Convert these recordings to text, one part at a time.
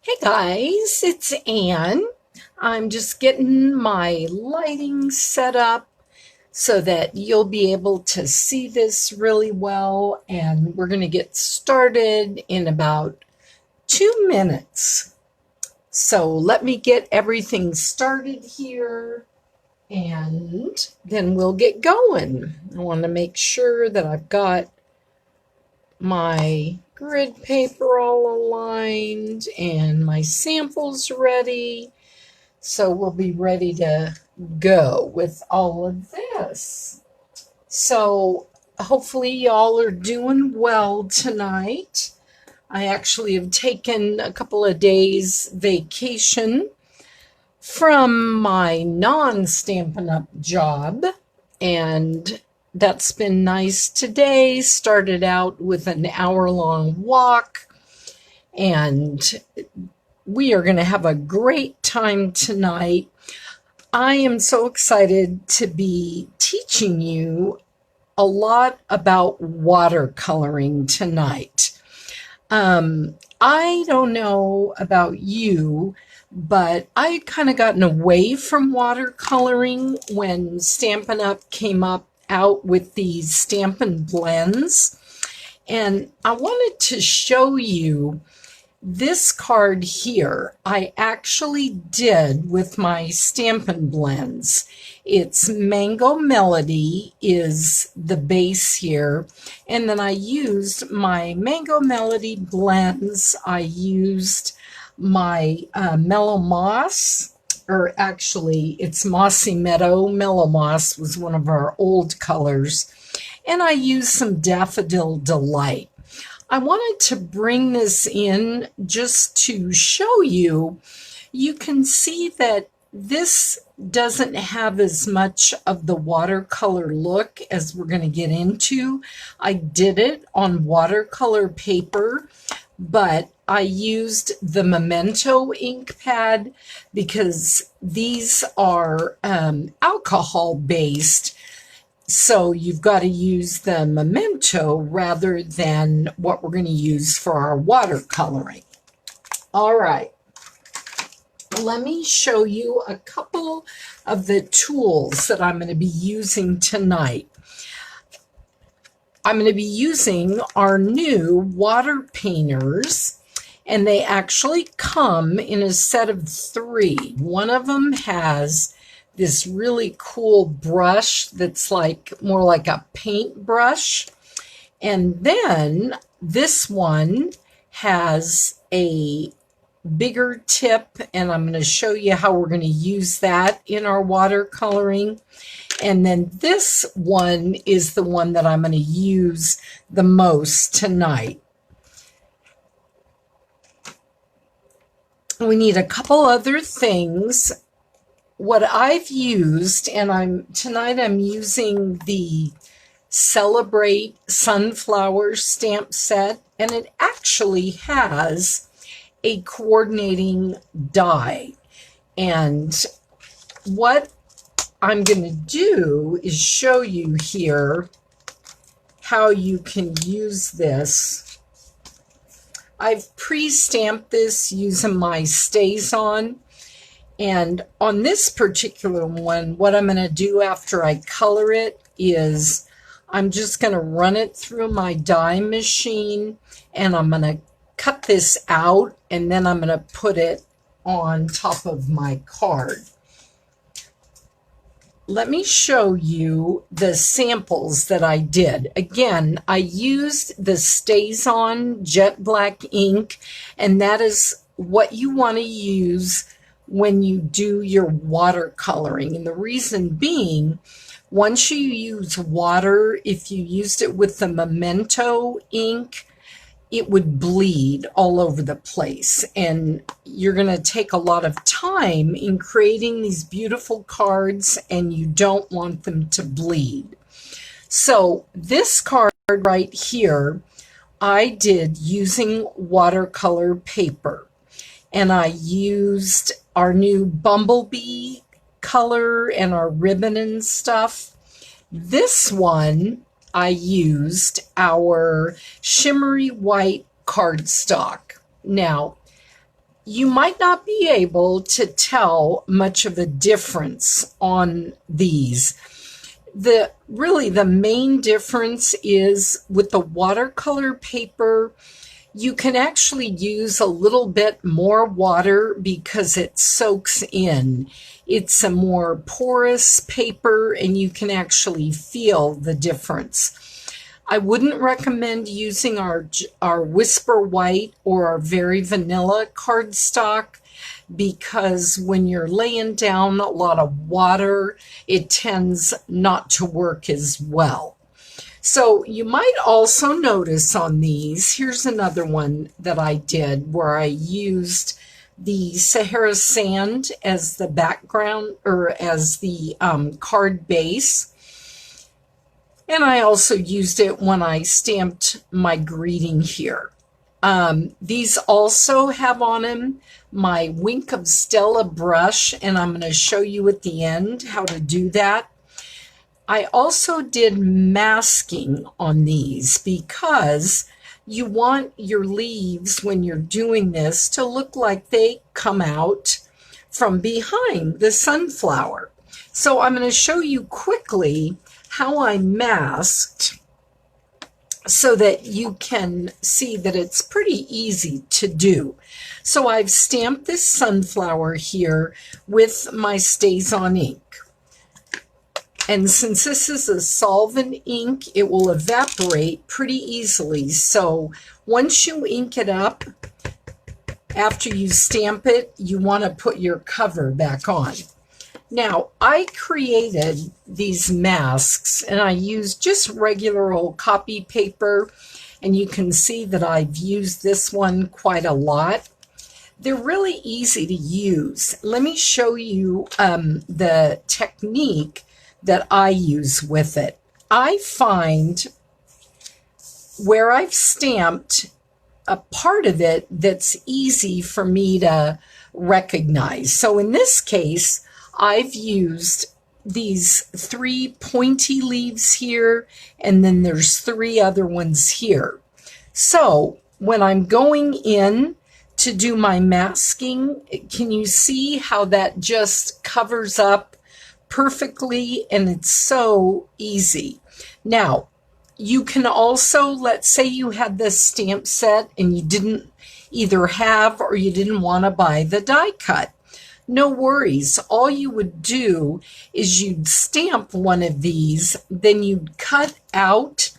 Hey guys, it's Anne. I'm just getting my lighting set up so that you'll be able to see this really well. And we're going to get started in about 2 minutes. So let me get everything started here and then we'll get going. I want to make sure that I've got my grid paper all aligned and my samples ready. So we'll be ready to go with all of this. So hopefully y'all are doing well tonight. I actually have taken a couple of days vacation from my non-Stampin' Up job, and that's been nice today. Started out with an hour-long walk, and we are going to have a great time tonight. I am so excited to be teaching you a lot about watercoloring tonight. I don't know about you, but I had kind of gotten away from watercoloring when Stampin' Up came out with these Stampin' Blends. And I wanted to show you this card here. I actually did with my Stampin' Blends. It's Mango Melody is the base here. And then I used my Mango Melody blends. I used my Mellow Moss, or actually it's Mossy Meadow. Mellow Moss was one of our old colors. And I used some Daffodil Delight. I wanted to bring this in just to show you. You can see that this doesn't have as much of the watercolor look as we're going to get into. I did it on watercolor paper, but I used the Memento ink pad because these are alcohol based. So you've got to use the Memento rather than what we're going to use for our watercoloring. All right. Let me show you a couple of the tools that I'm going to be using tonight. I'm going to be using our new water painters, and they actually come in a set of 3. One of them has this really cool brush that's more like a paint brush. And then this one has a bigger tip, and I'm going to show you how we're going to use that in our watercoloring. And then this one is the one that I'm going to use the most tonight. We need a couple other things. What I've used, and tonight I'm using the Celebrate Sunflower stamp set, and it actually has a coordinating die. And what I'm going to do is show you here how you can use this. I've pre-stamped this using my StazOn. And on this particular one, what I'm going to do after I color it is I'm just going to run it through my die machine, and I'm going to cut this out, and then I'm going to put it on top of my card. Let me show you the samples that I did. Again, I used the StazOn Jet Black ink, and that is what you want to use when you do your watercoloring. And the reason being, once you use water, if you used it with the Memento ink, it would bleed all over the place. And you're going to take a lot of time in creating these beautiful cards, and you don't want them to bleed. So this card right here, I did using watercolor paper. And I used our new Bumblebee color and our ribbon and stuff. This one, I used our shimmery white cardstock. Now, you might not be able to tell much of a difference on these. Really the main difference is with the watercolor paper, you can actually use a little bit more water because it soaks in. It's a more porous paper and you can actually feel the difference. I wouldn't recommend using our Whisper White or our Very Vanilla cardstock because when you're laying down a lot of water, it tends not to work as well. So you might also notice on these, here's another one that I did where I used the Sahara Sand as the background or as the card base. And I also used it when I stamped my greeting here. These also have on them my Wink of Stella brush, and I'm going to show you at the end how to do that. I also did masking on these because you want your leaves when you're doing this to look like they come out from behind the sunflower. So I'm going to show you quickly how I masked so that you can see that it's pretty easy to do. So I've stamped this sunflower here with my StazOn ink. And since this is a solvent ink, it will evaporate pretty easily. So once you ink it up, after you stamp it, you want to put your cover back on. Now, I created these masks and I used just regular old copy paper, and you can see that I've used this one quite a lot. They're really easy to use. Let me show you the technique that I use with it. I find where I've stamped a part of it that's easy for me to recognize. So in this case, I've used these 3 pointy leaves here, and then there's 3 other ones here. So when I'm going in to do my masking, can you see how that just covers up perfectly, and it's so easy. Now, you can also, let's say you had this stamp set and you didn't either have or you didn't want to buy the die cut. No worries. All you would do is you'd stamp one of these, then you'd cut out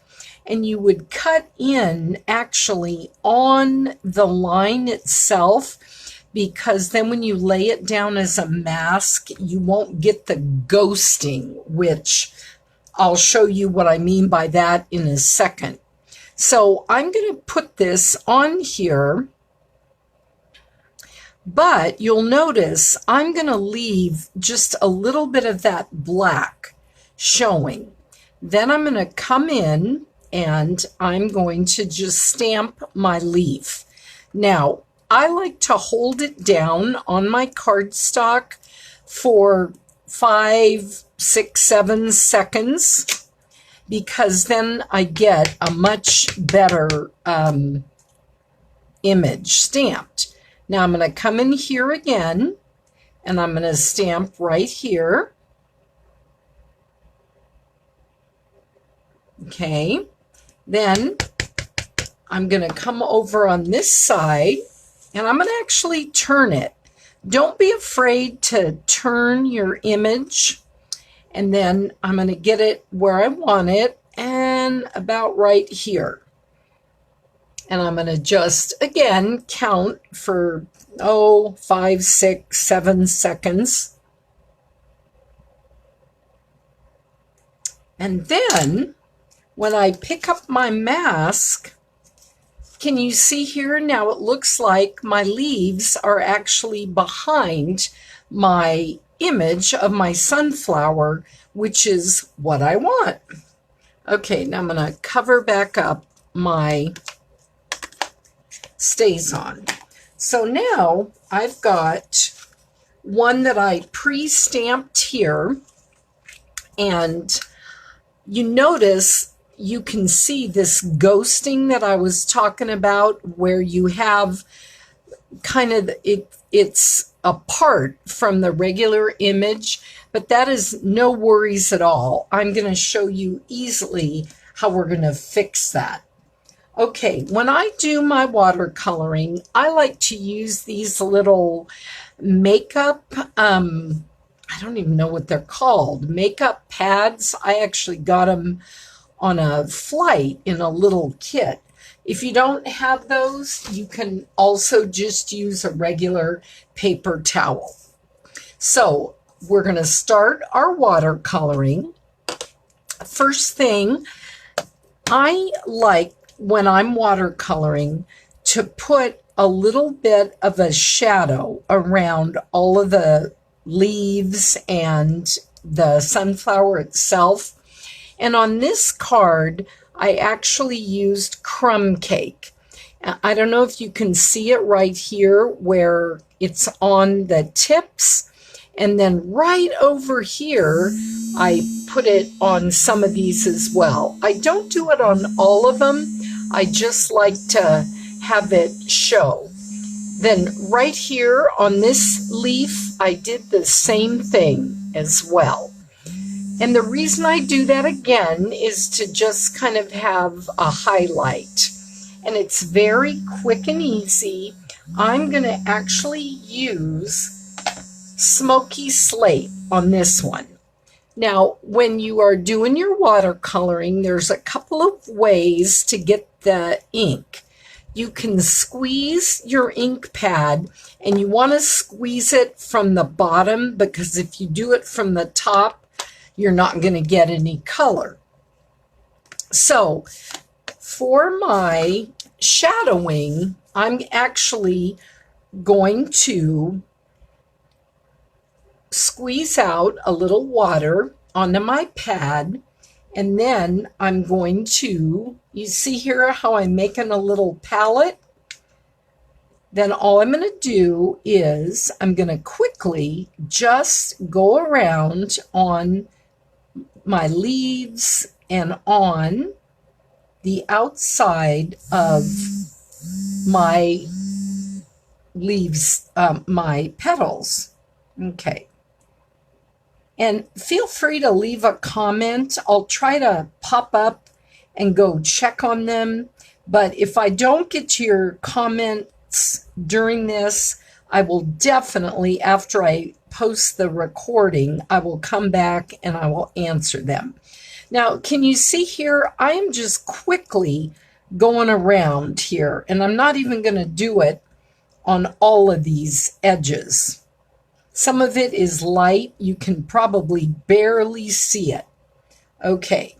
and you would cut in actually on the line itself, because then when you lay it down as a mask, you won't get the ghosting, which I'll show you what I mean by that in a second. So I'm going to put this on here, but you'll notice I'm going to leave just a little bit of that black showing. Then I'm going to come in and I'm going to just stamp my leaf. Now, I like to hold it down on my cardstock for 5, 6, 7 seconds, because then I get a much better image stamped. Now I'm going to come in here again, and I'm going to stamp right here. Okay, then I'm going to come over on this side, and I'm going to actually turn it. Don't be afraid to turn your image, and then I'm going to get it where I want it, and about right here. And I'm going to just, again, count for, 5, 6, 7 seconds. And then, when I pick up my mask, can you see here? Now it looks like my leaves are actually behind my image of my sunflower, which is what I want. Okay, now I'm going to cover back up my StazOn. So now I've got one that I pre-stamped here, and you notice you can see this ghosting that I was talking about, where you have kind of, it's apart from the regular image, but that is no worries at all. I'm going to show you easily how we're going to fix that. Okay, when I do my watercoloring, I like to use these little makeup, I don't even know what they're called, makeup pads. I actually got them on a flight in a little kit. If you don't have those, you can also just use a regular paper towel. So we're going to start our watercoloring. First thing, I like when I'm watercoloring to put a little bit of a shadow around all of the leaves and the sunflower itself. And on this card, I actually used crumb cake. I don't know if you can see it right here where it's on the tips. And then right over here, I put it on some of these as well. I don't do it on all of them. I just like to have it show. Then right here on this leaf, I did the same thing as well. And the reason I do that again is to just kind of have a highlight. And it's very quick and easy. I'm going to actually use Smoky Slate on this one. Now, when you are doing your watercoloring, there's a couple of ways to get the ink. You can squeeze your ink pad, and you want to squeeze it from the bottom, because if you do it from the top, you're not going to get any color. So for my shadowing, I'm actually going to squeeze out a little water onto my pad, and then I'm going to, you see here how I'm making a little palette? Then all I'm going to do is I'm going to quickly just go around on my leaves and on the outside of my leaves, my petals. Okay. And feel free to leave a comment. I'll try to pop up and go check on them. But if I don't get to your comments during this, I will definitely, after I post the recording, I will come back and I will answer them. Now, can you see here? I am just quickly going around here, and I'm not even going to do it on all of these edges. Some of it is light. You can probably barely see it. Okay,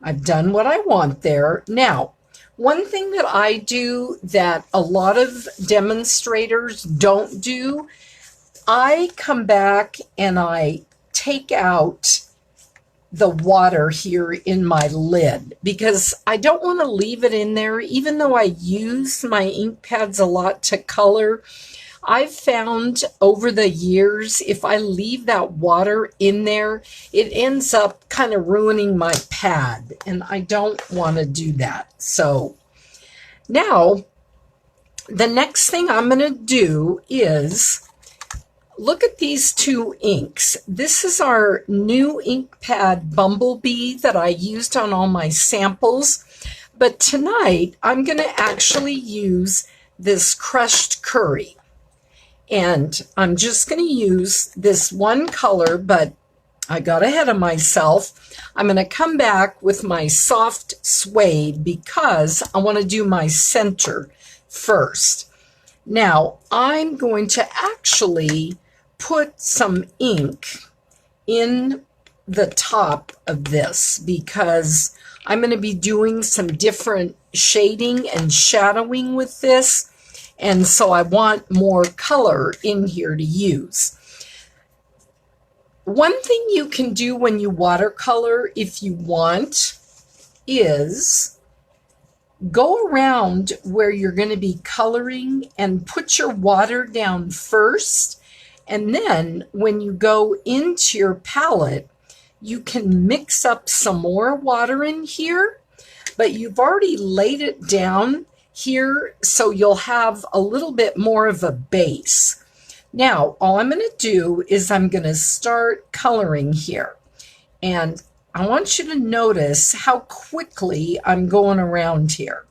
I've done what I want there. Now, one thing that I do that a lot of demonstrators don't do, I come back and I take out the water here in my lid because I don't want to leave it in there. Even though I use my ink pads a lot to color, I've found over the years, if I leave that water in there, it ends up kind of ruining my pad, and I don't want to do that. So now, the next thing I'm going to do is look at these two inks. This is our new ink pad Bumblebee that I used on all my samples. But tonight, I'm going to actually use this Crushed Curry. And I'm just going to use this one color, but I got ahead of myself. I'm going to come back with my soft suede because I want to do my center first. Now, I'm going to actually put some ink in the top of this because I'm going to be doing some different shading and shadowing with this. And so I want more color in here to use. One thing you can do when you watercolor, if you want, is go around where you're going to be coloring and put your water down first. And then when you go into your palette, you can mix up some more water in here, but you've already laid it down here so you'll have a little bit more of a base. Now, all I'm going to do is I'm going to start coloring here. And I want you to notice how quickly I'm going around here.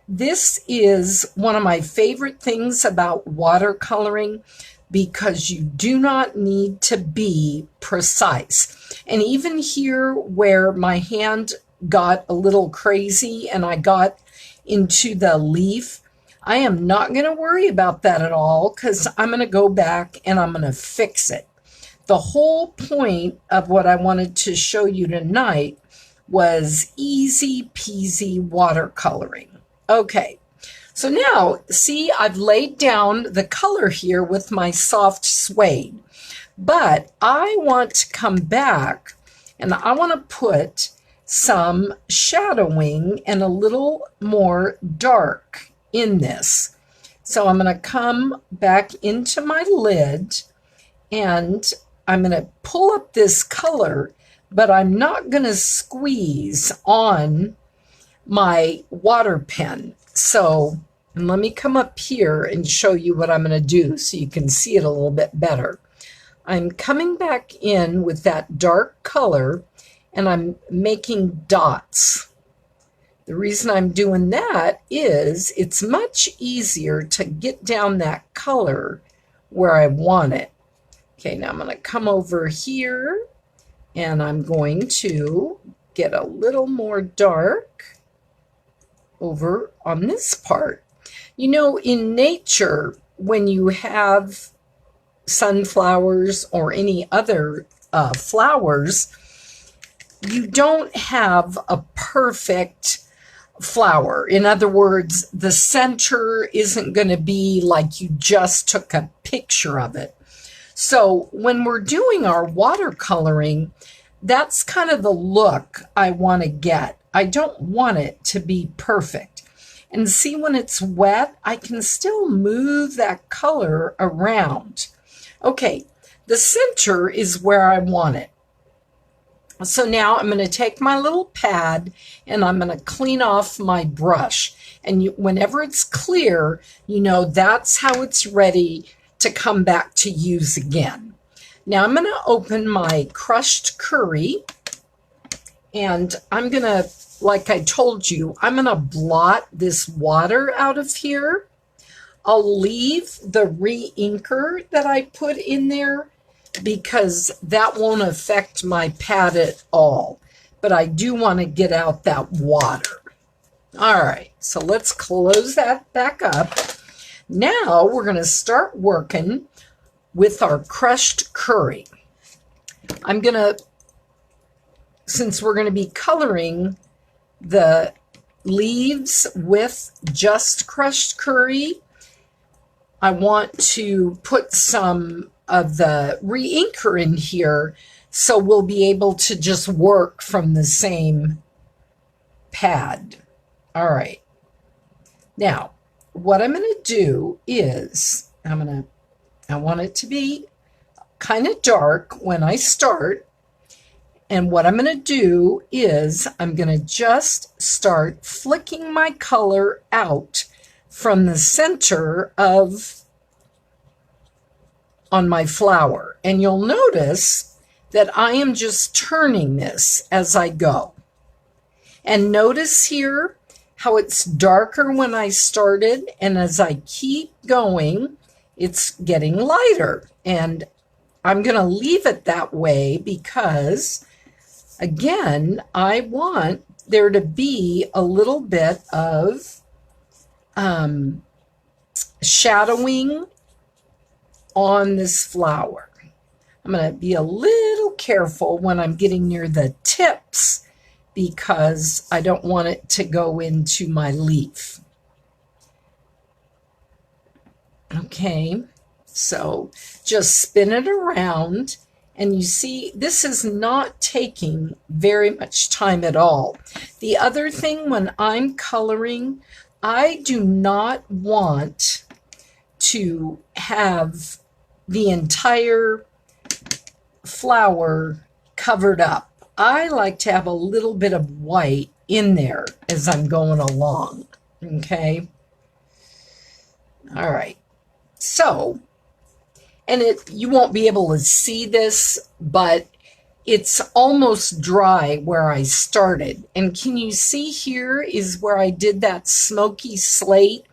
This is one of my favorite things about watercoloring because you do not need to be precise. And even here where my hand got a little crazy and I got into the leaf, I am not going to worry about that at all because I'm going to go back and I'm going to fix it. The whole point of what I wanted to show you tonight was easy peasy watercoloring. Okay, so now, see, I've laid down the color here with my soft suede, but I want to come back and I want to put some shadowing and a little more dark in this. So I'm going to come back into my lid and I'm going to pull up this color, but I'm not going to squeeze on my water pen. So let me come up here and show you what I'm going to do so you can see it a little bit better. I'm coming back in with that dark color and I'm making dots. The reason I'm doing that is it's much easier to get down that color where I want it. Okay, now I'm going to come over here and I'm going to get a little more dark over on this part. You know, in nature, when you have sunflowers or any other flowers, you don't have a perfect flower. In other words, the center isn't going to be like you just took a picture of it. So when we're doing our watercoloring, that's kind of the look I want to get. I don't want it to be perfect. And see, when it's wet, I can still move that color around. Okay, the center is where I want it. So now I'm going to take my little pad and I'm going to clean off my brush. And whenever it's clear, you know that's how it's ready to come back to use again. Now I'm going to open my crushed curry and I'm going to, like I told you, I'm going to blot this water out of here. I'll leave the re-inker that I put in there because that won't affect my pad at all. But I do want to get out that water. All right, so let's close that back up. Now we're going to start working with our crushed curry. I'm going to, since we're going to be coloring the leaves with just crushed curry, I want to put some of the re-inker in here so we'll be able to just work from the same pad. All right. Now, what I'm going to do is I want it to be kind of dark when I start. And what I'm going to do is I'm going to just start flicking my color out from the center of on my flower. And you'll notice that I am just turning this as I go. And notice here how it's darker when I started, and as I keep going, it's getting lighter. And I'm going to leave it that way because, again, I want there to be a little bit of shadowing on this flower. I'm going to be a little careful when I'm getting near the tips because I don't want it to go into my leaf. Okay, so just spin it around, and you see this is not taking very much time at all. The other thing, when I'm coloring, I do not want to have the entire flower covered up. I like to have a little bit of white in there as I'm going along. Okay. All right. So, and you won't be able to see this, but it's almost dry where I started. And can you see here is where I did that smoky slate?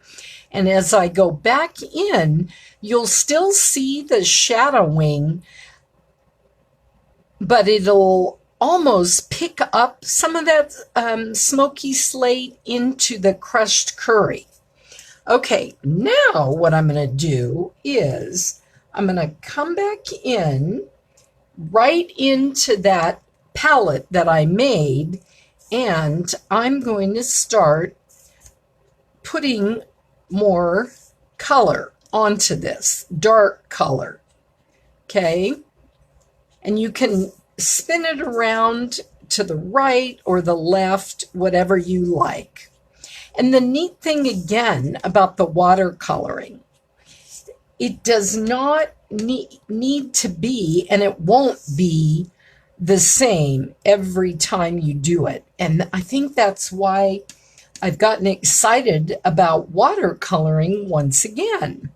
And as I go back in, you'll still see the shadowing, but it'll almost pick up some of that smoky slate into the crushed curry. Okay, now what I'm going to do is I'm going to come back in right into that palette that I made, and I'm going to start putting more color onto this, dark color. Okay, and you can spin it around to the right or the left, whatever you like. And the neat thing again about the watercoloring, it does not need to be, and it won't be the same every time you do it. And I think that's why I've gotten excited about watercoloring once again.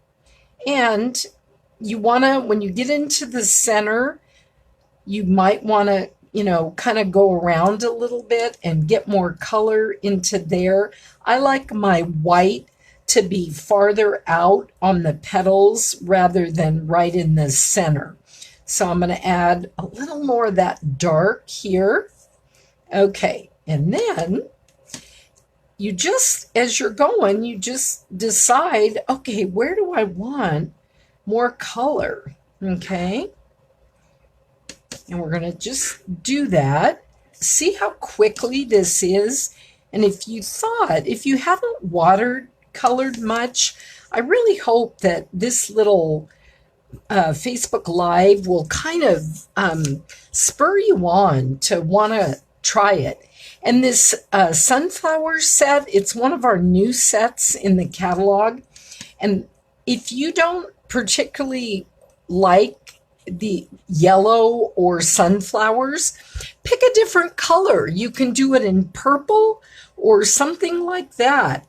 And you want to, when you get into the center, you might want to, kind of go around a little bit and get more color into there. I like my white to be farther out on the petals rather than right in the center. So I'm going to add a little more of that dark here. Okay, and then you just, as you're going, you just decide, okay, where do I want more color? Okay. And we're going to just do that. See how quickly this is? And if you haven't watercolored much, I really hope that this little Facebook Live will kind of spur you on to want to try it. And this sunflower set, it's one of our new sets in the catalog. And if you don't particularly like the yellow or sunflowers, pick a different color. You can do it in purple or something like that.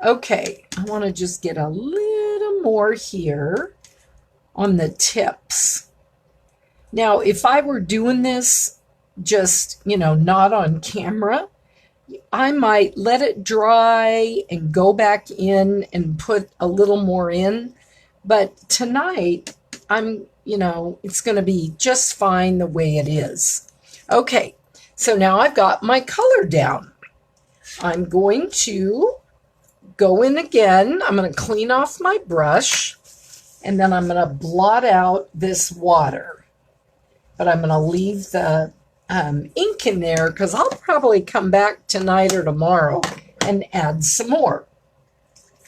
Okay, I want to just get a little more here on the tips. Now, if I were doing this just, not on camera, I might let it dry and go back in and put a little more in. But tonight, it's going to be just fine the way it is. Okay, so now I've got my color down. I'm going to go in again. I'm going to clean off my brush, and then I'm going to blot out this water. But I'm going to leave the ink in there because I'll probably come back tonight or tomorrow and add some more.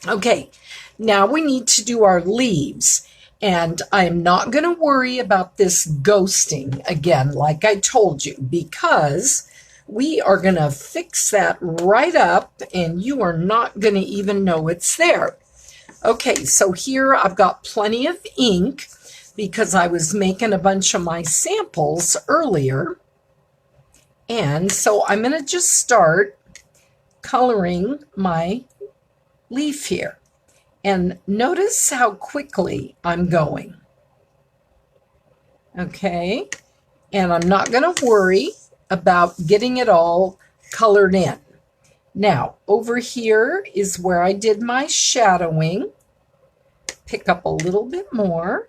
Okay, now we need to do our leaves. And I'm not going to worry about this ghosting again, like I told you, because we are going to fix that right up and you are not going to even know it's there. Okay, so here I've got plenty of ink because I was making a bunch of my samples earlier. And so I'm going to just start coloring my leaf here. And notice how quickly I'm going. Okay, and I'm not going to worry about getting it all colored in. Now, over here is where I did my shadowing. Pick up a little bit more.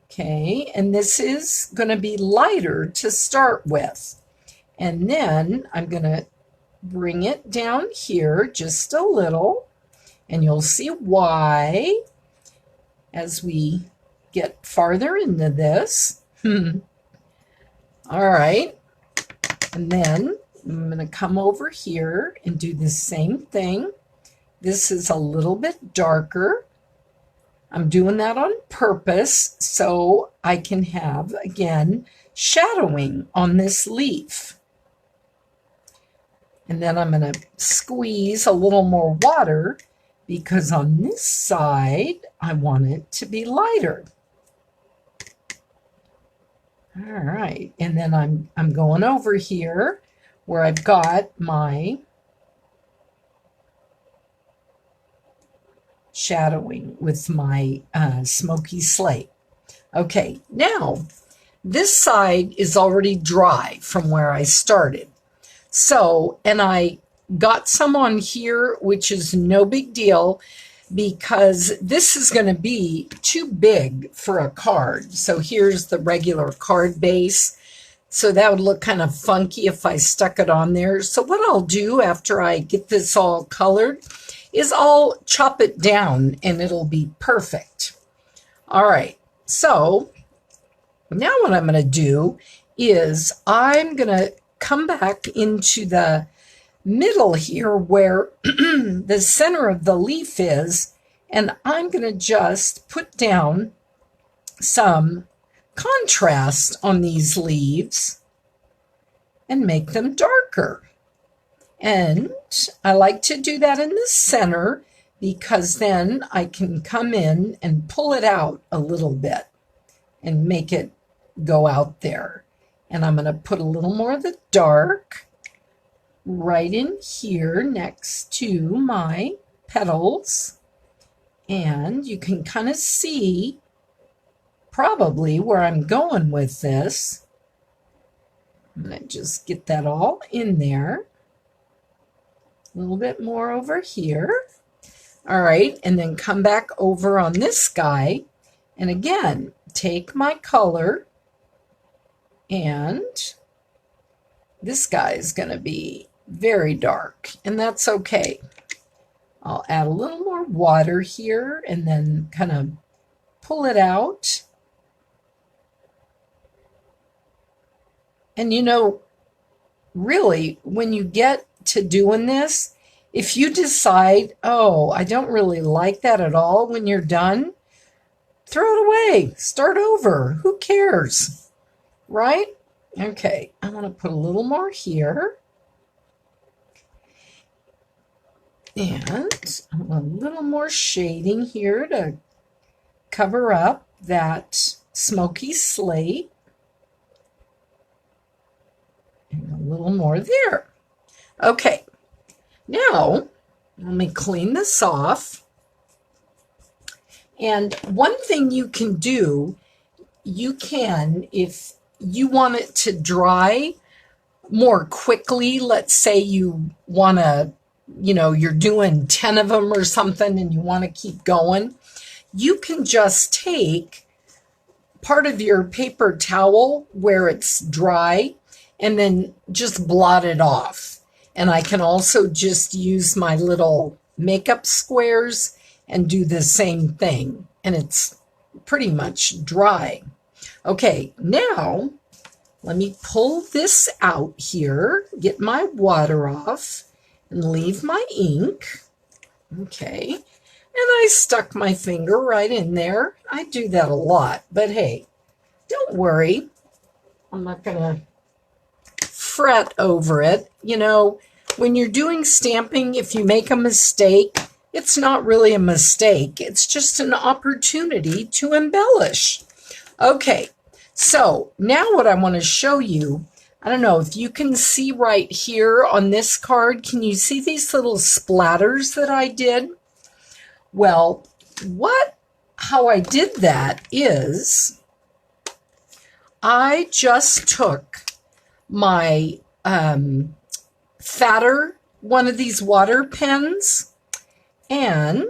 Okay, and this is going to be lighter to start with. And then I'm going to bring it down here just a little. And you'll see why as we get farther into this. All right. And then I'm going to come over here and do the same thing. This is a little bit darker. I'm doing that on purpose so I can have, again, shadowing on this leaf. And then I'm going to squeeze a little more water because on this side, I want it to be lighter. All right, and then I'm going over here where I've got my shadowing with my smoky slate. Okay, now this side is already dry from where I started. So, and I got some on here, which is no big deal because this is going to be too big for a card. So here's the regular card base. So that would look kind of funky if I stuck it on there. So what I'll do after I get this all colored is I'll chop it down and it'll be perfect. All right, so now what I'm going to do is I'm going to come back into the middle here where the center of the leaf is, and I'm going to just put down some contrast on these leaves and make them darker. And I like to do that in the center because then I can come in and pull it out a little bit and make it go out there. And I'm going to put a little more of the dark right in here next to my petals. And you can kind of see probably where I'm going with this. I'm going to just get that all in there. A little bit more over here. All right, and then come back over on this guy. And again, take my color, and this guy is going to be very dark, and that's okay. I'll add a little more water here and then kind of pull it out. And you know, really, when you get to doing this, if you decide, oh, I don't really like that at all when you're done, throw it away. Start over. Who cares? Right? Okay, I'm going to put a little more here. And a little more shading here to cover up that smoky slate. And a little more there. Okay, now let me clean this off. And one thing you can do, you can, if you want it to dry more quickly, let's say you want to, you know, you're doing 10 of them or something and you want to keep going, you can just take part of your paper towel where it's dry and then just blot it off. And I can also just use my little makeup squares and do the same thing. And it's pretty much dry. Okay, now let me pull this out here, get my water off, and leave my ink. Okay, and I stuck my finger right in there. I do that a lot, but hey, don't worry. I'm not going to fret over it. You know, when you're doing stamping, if you make a mistake, it's not really a mistake. It's just an opportunity to embellish. Okay, so now what I want to show you, I don't know if you can see right here on this card, can you see these little splatters that I did? Well, how I did that is I just took my fatter, one of these water pens, and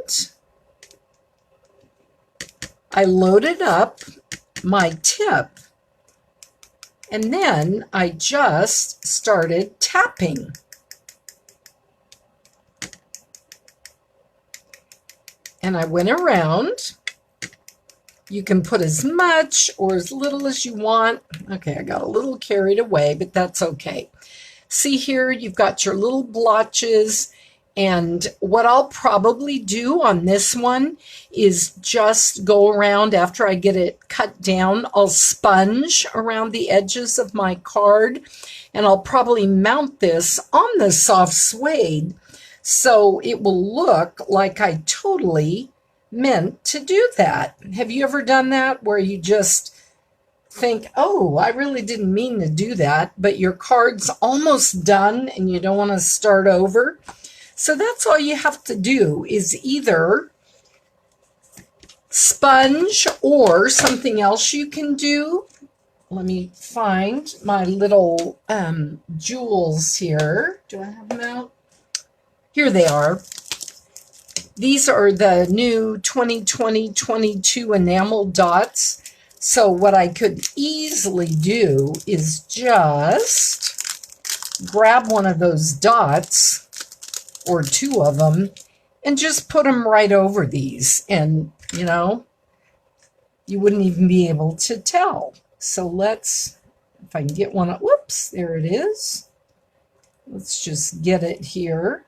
I loaded up my tip, and then I just started tapping. And I went around. You can put as much or as little as you want. Okay, I got a little carried away, but that's okay. See here, you've got your little blotches. And what I'll probably do on this one is just go around after I get it cut down. I'll sponge around the edges of my card, and I'll probably mount this on the soft suede so it will look like I totally meant to do that. Have you ever done that where you just think, oh, I really didn't mean to do that, but your card's almost done and you don't want to start over? So that's all you have to do is either sponge, or something else you can do. Let me find my little jewels here. Do I have them out? Here they are. These are the new 2020-22 enamel dots. So what I could easily do is just grab one of those dots, or two of them, and just put them right over these. And, you know, you wouldn't even be able to tell. So let's, if I can get one, whoops, there it is. Let's just get it here.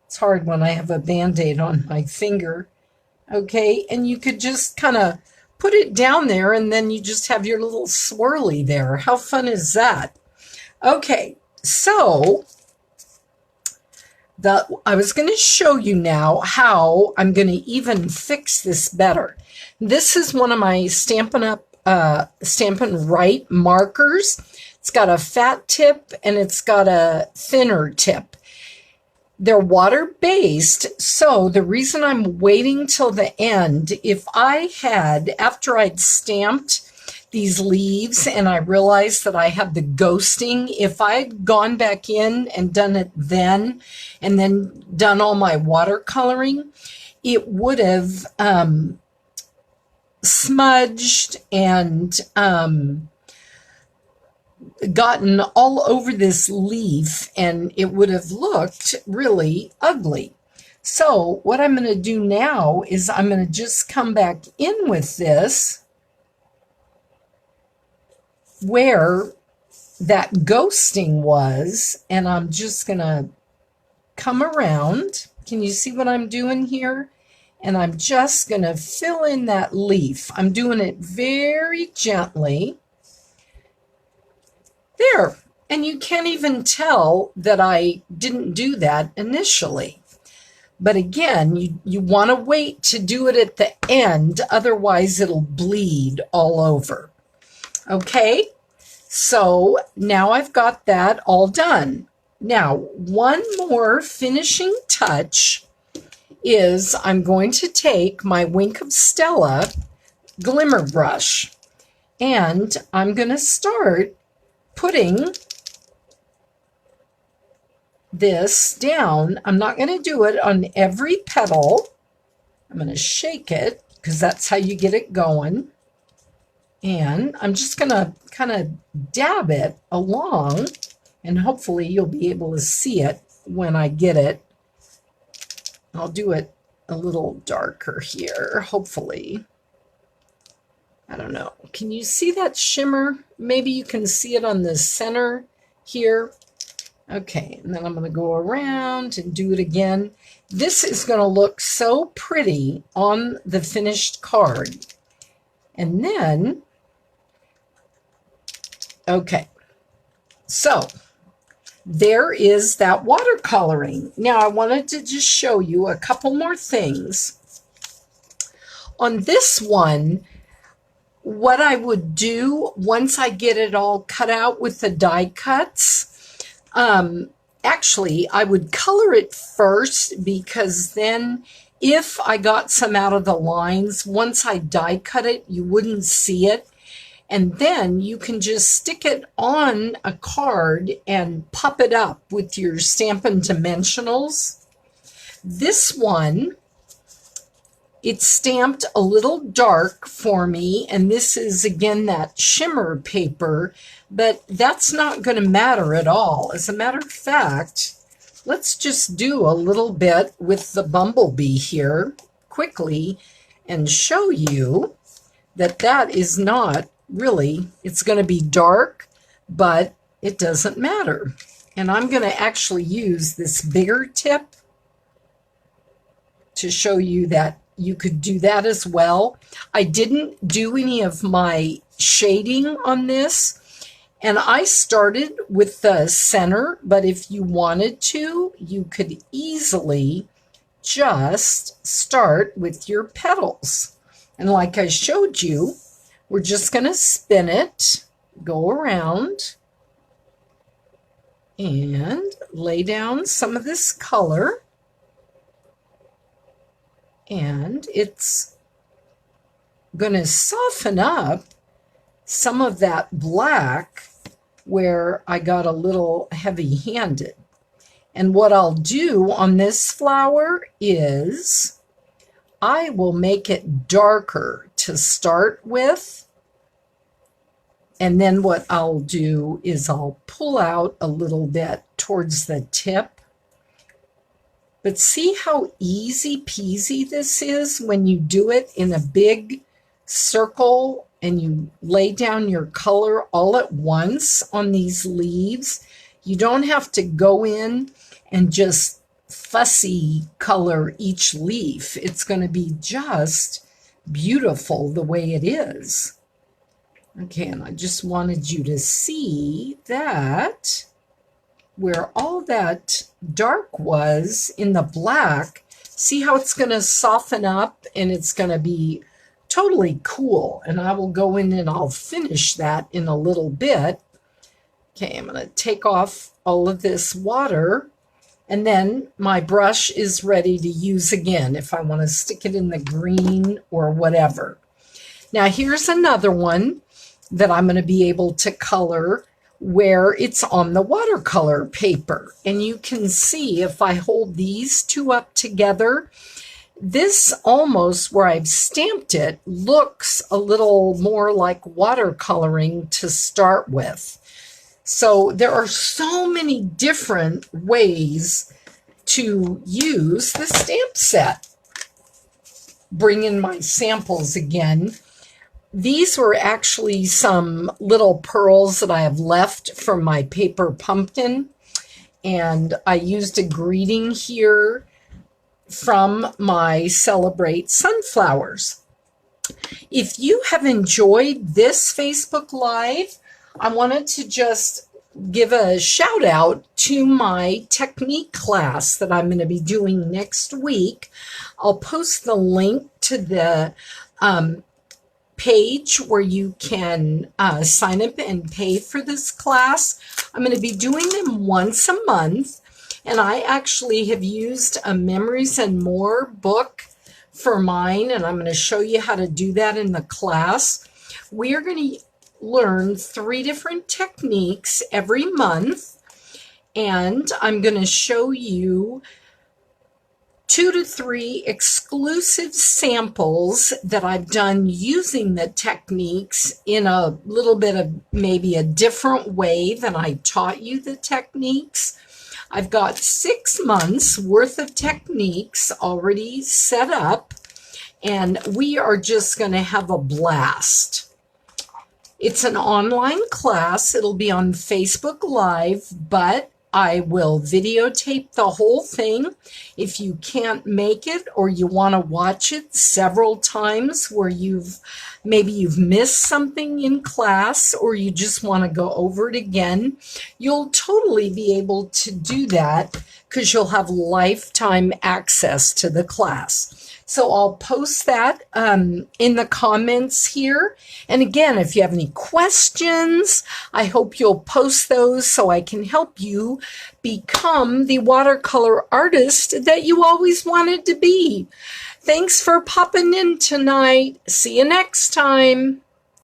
It's hard when I have a Band-Aid on my finger. Okay, and you could just kind of put it down there, and then you just have your little swirly there. How fun is that? Okay, so I was going to show you now how I'm going to even fix this better. This is one of my Stampin' Up! Stampin' Right markers. It's got a fat tip and it's got a thinner tip. They're water-based, so the reason I'm waiting till the end, if I had, after I'd stamped these leaves and I realized that I had the ghosting, if I'd gone back in and done it then, and then done all my watercoloring, it would have smudged and gotten all over this leaf, and it would have looked really ugly. So what I'm going to do now is I'm going to just come back in with this where that ghosting was, and I'm just going to come around. Can you see what I'm doing here? And I'm just going to fill in that leaf. I'm doing it very gently. There, and you can't even tell that I didn't do that initially. But again, you want to wait to do it at the end, otherwise it'll bleed all over. Okay, so now I've got that all done. Now, one more finishing touch is I'm going to take my Wink of Stella glimmer brush, and I'm going to start putting this down. I'm not going to do it on every petal. I'm going to shake it because that's how you get it going. And I'm just going to kind of dab it along, and hopefully you'll be able to see it when I get it. I'll do it a little darker here, hopefully. I don't know. Can you see that shimmer? Maybe you can see it on the center here. Okay, and then I'm going to go around and do it again. This is going to look so pretty on the finished card. And then, okay, so there is that watercoloring. Now I wanted to just show you a couple more things. On this one, what I would do once I get it all cut out with the die cuts, actually, I would color it first, because then if I got some out of the lines, once I die cut it, you wouldn't see it. And then you can just stick it on a card and pop it up with your Stampin' Dimensionals. This one, it's stamped a little dark for me, and this is again that shimmer paper, but that's not going to matter at all. As a matter of fact, let's just do a little bit with the bumblebee here quickly and show you that that is not really, it's going to be dark, but it doesn't matter. And I'm going to actually use this bigger tip to show you that you could do that as well. I didn't do any of my shading on this, and I started with the center, but if you wanted to, you could easily just start with your petals. And like I showed you, we're just going to spin it, go around, and lay down some of this color. And it's going to soften up some of that black where I got a little heavy-handed. And what I'll do on this flower is I will make it darker to start with. And then what I'll do is I'll pull out a little bit towards the tip. But see how easy peasy this is when you do it in a big circle and you lay down your color all at once on these leaves. You don't have to go in and just fussy color each leaf. It's going to be just beautiful the way it is. Okay, and I just wanted you to see that where all that dark was in the black, see how it's going to soften up and it's going to be totally cool. And I will go in and I'll finish that in a little bit. Okay, I'm going to take off all of this water, and then my brush is ready to use again if I want to stick it in the green or whatever. Now here's another one that I'm going to be able to color where it's on the watercolor paper. And you can see if I hold these two up together, this almost where I've stamped it looks a little more like watercoloring to start with. So there are so many different ways to use the stamp set. Bring in my samples again. These were actually some little pearls that I have left from my paper pumpkin. And I used a greeting here from my Celebrate Sunflowers. If you have enjoyed this Facebook Live, I wanted to just give a shout out to my technique class that I'm going to be doing next week. I'll post the link to the page where you can sign up and pay for this class. I'm going to be doing them once a month, and I actually have used a Memories and More book for mine, and I'm going to show you how to do that in the class. We are going to learn 3 different techniques every month, and I'm going to show you 2 to 3 exclusive samples that I've done using the techniques in a little bit of maybe a different way than I taught you the techniques. I've got 6 months worth of techniques already set up, and we are just going to have a blast. It's an online class. It'll be on Facebook Live, but I will videotape the whole thing. If you can't make it or you want to watch it several times where maybe you've missed something in class or you just want to go over it again, you'll totally be able to do that because you'll have lifetime access to the class. So I'll post that in the comments here. And again, if you have any questions, I hope you'll post those so I can help you become the watercolor artist that you always wanted to be. Thanks for popping in tonight. See you next time.